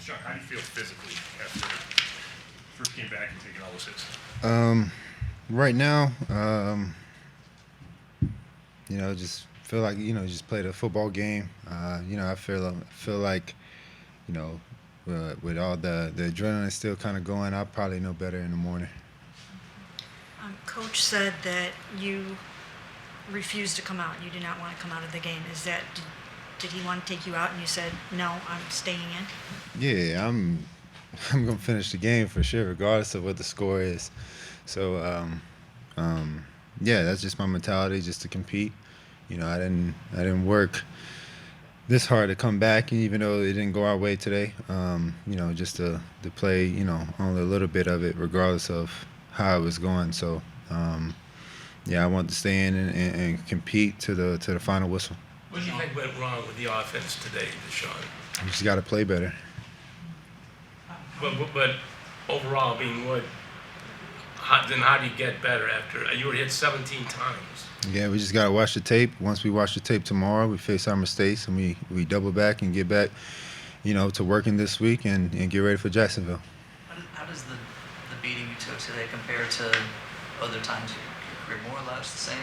Deshaun, how do you feel physically after first game back and taking all those hits? Right now, just feel like just played a football game. I feel like with all the adrenaline still kind of going, I'll probably know better in the morning. Coach said that you refused to come out. You did not want to come out of the game. Did he want to take you out and you said, no, I'm staying in? Yeah, I'm gonna finish the game for sure, regardless of what the score is. So yeah, that's just my mentality, just to compete. I didn't work this hard to come back, even though it didn't go our way today. Just to play, only a little bit of it, regardless of how it was going. So yeah, I want to stay in and compete to the final whistle. What do you think went wrong with the offense today, Deshaun? We just got to play better. But overall, I mean, how do you get better after you were hit 17 times? Yeah, we just got to watch the tape. Once we watch the tape tomorrow, we face our mistakes and we double back and get back, to working this week and get ready for Jacksonville. How does the beating you took today compare to other times your career? More or less the same?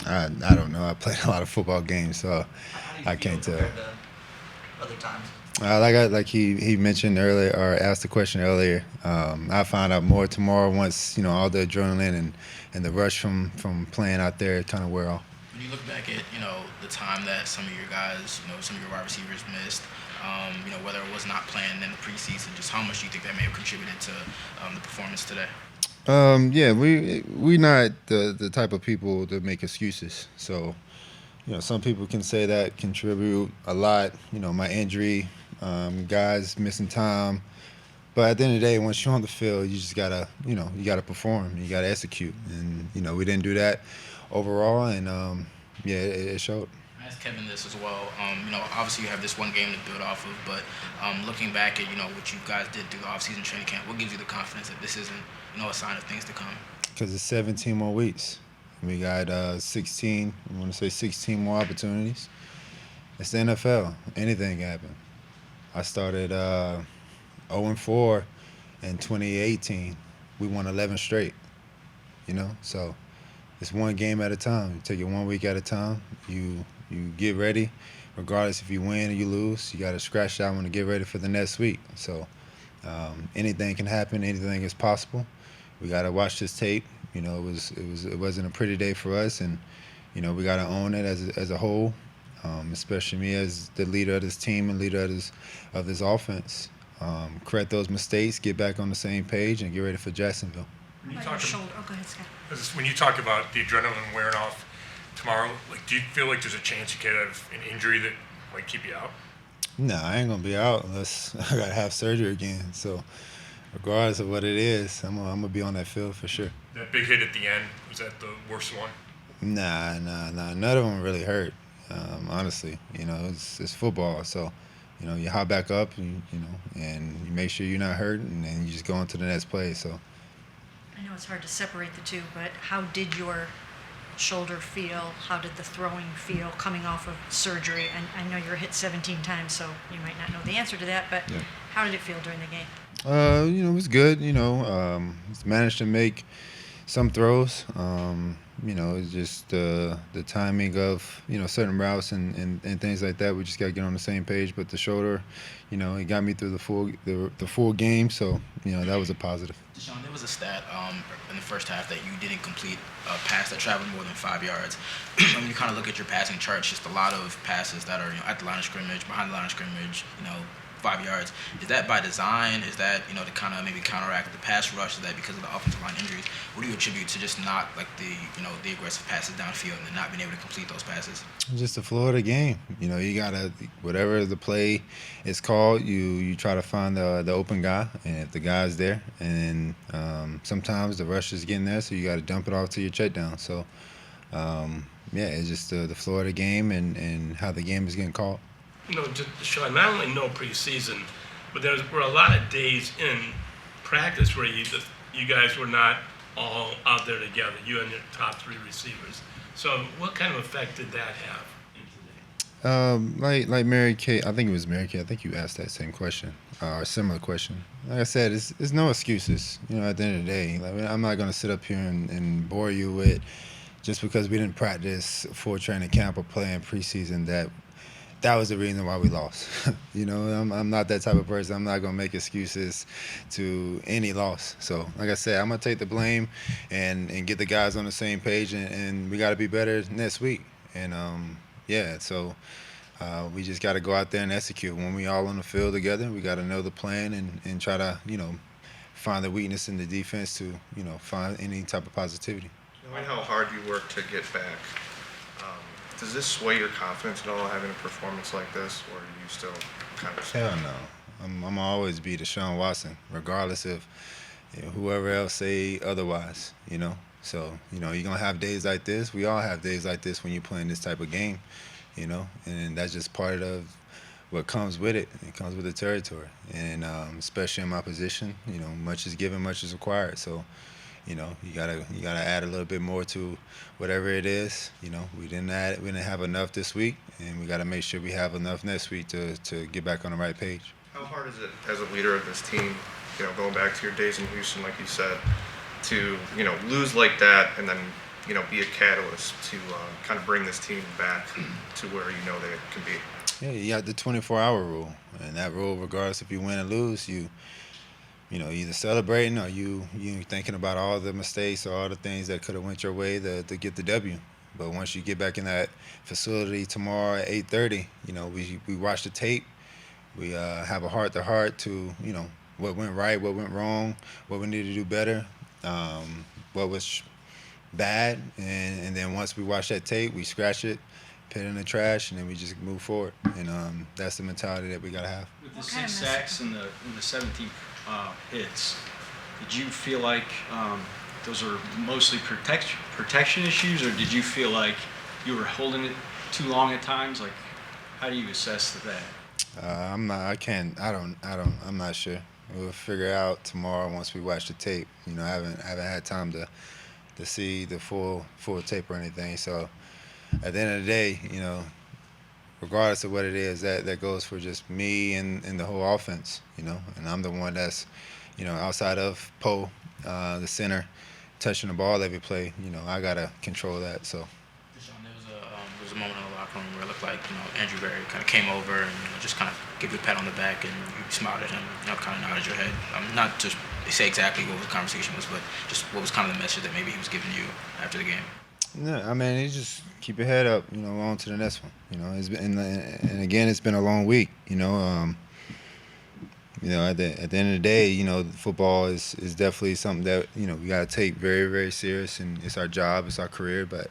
I don't know. I played a lot of football games, so How do you I feel can't tell. compared to other times? Like he mentioned earlier, or asked the question earlier, I find out more tomorrow once all the adrenaline and the rush from playing out there kind of wear off. When you look back at the time that some of your guys, some of your wide receivers missed, whether it was not playing in the preseason, just how much do you think that may have contributed to the performance today? Yeah, we not the type of people that make excuses. So some people can say that contribute a lot. My injury, guys missing time. But at the end of the day, once you're on the field, you just gotta, you gotta perform. You gotta execute, and we didn't do that overall, and yeah, it showed. I asked Kevin this as well. Obviously you have this one game to build off of, but looking back at what you guys did through the offseason training camp, what gives you the confidence that this isn't a sign of things to come? Because it's 17 more weeks. We got 16. I want to say 16 more opportunities. It's the NFL. Anything can happen. I started 0-4 in 2018. We won 11 straight. So it's one game at a time. You take it 1 week at a time. You get ready. Regardless if you win or you lose, you got to scratch that one to get ready for the next week. So anything can happen. Anything is possible. We got to watch this tape. It wasn't a pretty day for us, and we got to own it as a whole. Especially me as the leader of this team and leader of this offense. Correct those mistakes, get back on the same page, and get ready for Jacksonville. Go ahead, Scott. When you talk about the adrenaline wearing off tomorrow, do you feel like there's a chance you could have an injury that might keep you out? No, I ain't gonna be out unless I gotta have surgery again. So, regardless of what it is, I'm gonna be on that field for sure. That big hit at the end, was that the worst one? Nah. None of them really hurt. Honestly, it's football. So, you hop back up, and you make sure you're not hurt, and then you just go on to the next play. So. I know it's hard to separate the two, but how did your shoulder feel? How did the throwing feel coming off of surgery? And I know you were hit 17 times, so you might not know the answer to that, but Yeah. how did it feel during the game? It was good. Managed to make some throws. It's just the timing of certain routes and things like that. We just got to get on the same page. But the shoulder, it got me through the full game. So that was a positive. Deshaun, there was a stat in the first half that you didn't complete a pass that traveled more than 5 yards. When you kind of look at your passing chart, it's just a lot of passes that are at the line of scrimmage, behind the line of scrimmage, 5 yards. Is that by design? Is that to kind of maybe counteract the pass rush? Is that because of the offensive line injuries? What do you attribute to just not the aggressive passes downfield and then not being able to complete those passes? Just the flow of the game. You gotta, whatever the play is called, you try to find the open guy, and if the guy's there, and sometimes the rush is getting there, so you got to dump it off to your check down. So yeah, it's just the flow of the game and how the game is getting called. Deshaun, not only no preseason, but there were a lot of days in practice where you guys were not all out there together, you and your top three receivers. So what kind of effect did that have? Like Mary Kay, I think it was Mary Kay. I think you asked that same question or similar question. Like I said, it's no excuses. At the end of the day, like, I'm not gonna sit up here and bore you with just because we didn't practice full training camp or play in preseason that was the reason why we lost. I'm not that type of person. I'm not gonna make excuses to any loss. So, like I said, I'm gonna take the blame and get the guys on the same page, and we got to be better next week. And yeah, so we just got to go out there and execute. When we all on the field together, we got to know the plan and try to find the weakness in the defense to find any type of positivity. Knowing how hard you work to get back, does this sway your confidence at all, having a performance like this, or are you still kind of? Hell no. I'm gonna always be Deshaun Watson, regardless of whoever else say otherwise. So you're gonna have days like this. We all have days like this when you're playing this type of game. And that's just part of what comes with it. It comes with the territory, and especially in my position, much is given, much is required. So. You gotta add a little bit more to whatever it is. We didn't have enough this week, and we gotta make sure we have enough next week to get back on the right page. How hard is it as a leader of this team, going back to your days in Houston, like you said, to lose like that and then be a catalyst to kind of bring this team back to where they can be? Yeah, you got the 24-hour rule, and that rule, regardless if you win or lose, you either celebrating or you thinking about all the mistakes or all the things that could have went your way to get the W. But once you get back in that facility tomorrow at 8:30, we watch the tape. We have a heart-to-heart to what went right, what went wrong, what we need to do better, what was bad, and then once we watch that tape, we scratch it, put it in the trash, and then we just move forward. And that's the mentality that we gotta have. With the What kind of 6 message- sacks and the 17 hits, did you feel like those are mostly protection issues, or did you feel like you were holding it too long at times? Like, how do you assess that? I'm not. I can't. I don't. I'm not sure. We'll figure out tomorrow once we watch the tape. I haven't had time to see the full tape or anything. So at the end of the day, regardless of what it is, that goes for just me and the whole offense. And I'm the one that's outside of Poe, the center, touching the ball every play. I gotta control that. So. Deshaun, there was a moment in the locker room where it looked like Andrew Berry kind of came over and just kind of gave you a pat on the back, and you smiled at him, kind of nodded your head. Not just say exactly what the conversation was, but just what was kind of the message that maybe he was giving you after the game. No, I mean, you just keep your head up, on to the next one. It's been, and again, it's been a long week. At the end of the day, football is definitely something that we got to take very, very serious, and it's our job, it's our career. But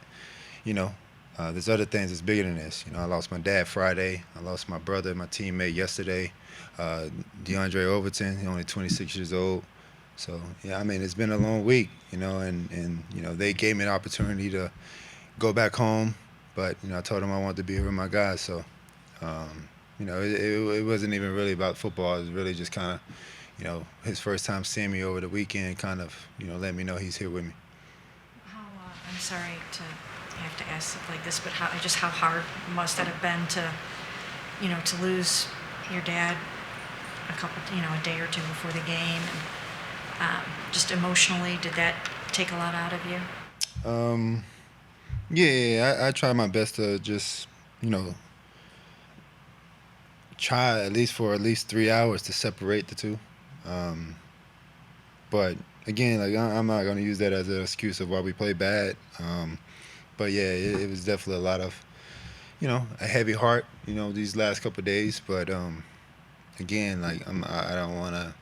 there's other things that's bigger than this. I lost my dad Friday. I lost my brother, my teammate yesterday, DeAndre Overton. He's only 26 years old. So yeah, I mean, it's been a long week, and they gave me an opportunity to go back home, but I told them I wanted to be here with my guys. So it wasn't even really about football. It was really just kind of his first time seeing me over the weekend, kind of let me know he's here with me. I'm sorry to have to ask stuff like this, but how hard must that have been to lose your dad a day or two before the game, and just emotionally, did that take a lot out of you? Yeah, I try my best to just try at least 3 hours to separate the two. But again, like I'm not gonna use that as an excuse of why we play bad. But yeah, it was definitely a lot of, a heavy heart, these last couple of days. But again, like I don't wanna,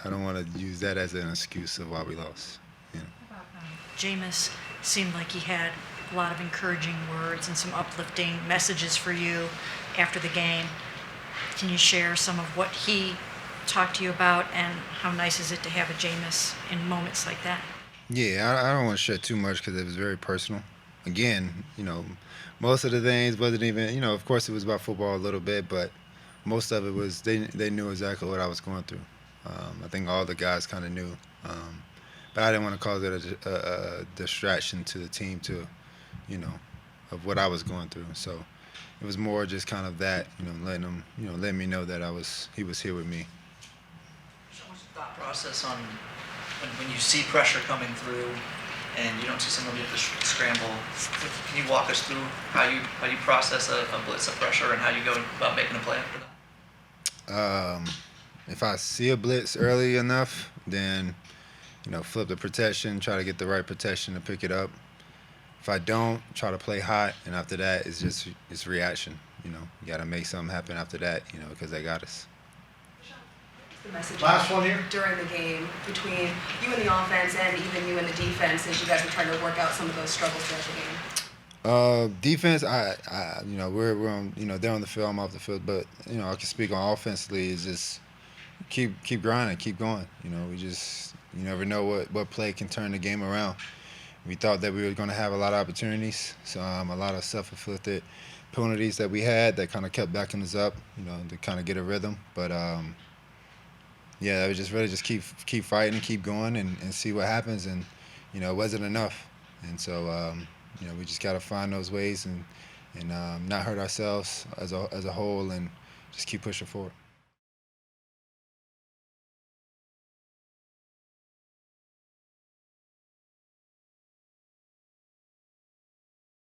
I don't wanna use that as an excuse of why we lost. Jameis seemed like he had a lot of encouraging words and some uplifting messages for you after the game. Can you share some of what he talked to you about, and how nice is it to have a Jameis in moments like that? Yeah, I don't want to share too much because it was very personal. Again, most of the things wasn't even, of course it was about football a little bit, but most of it was they knew exactly what I was going through. I think all the guys kind of knew. But I didn't want to cause it a distraction to the team of what I was going through. So it was more just kind of that, letting him, letting me know that he was here with me. What's the thought process on when you see pressure coming through and you don't see somebody at the scramble? Can you walk us through how you process a blitz of pressure and how you go about making a play after that? If I see a blitz early enough, then flip the protection, try to get the right protection to pick it up. If I don't, try to play hot, and after that, it's reaction. You got to make something happen after that, because they got us. The message Last one here. during the game between you and the offense and even you and the defense as you guys were trying to work out some of those struggles throughout the game? Defense, we're on, they're on the field, I'm off the field, but I can speak on offensively is just keep grinding, keep going. You never know what play can turn the game around. We thought that we were going to have a lot of opportunities, so a lot of self-inflicted penalties that we had that kind of kept backing us up, to kind of get a rhythm. But yeah, it was just really just keep fighting, keep going, and see what happens. And it wasn't enough, and so we just got to find those ways and not hurt ourselves as a whole, and just keep pushing forward.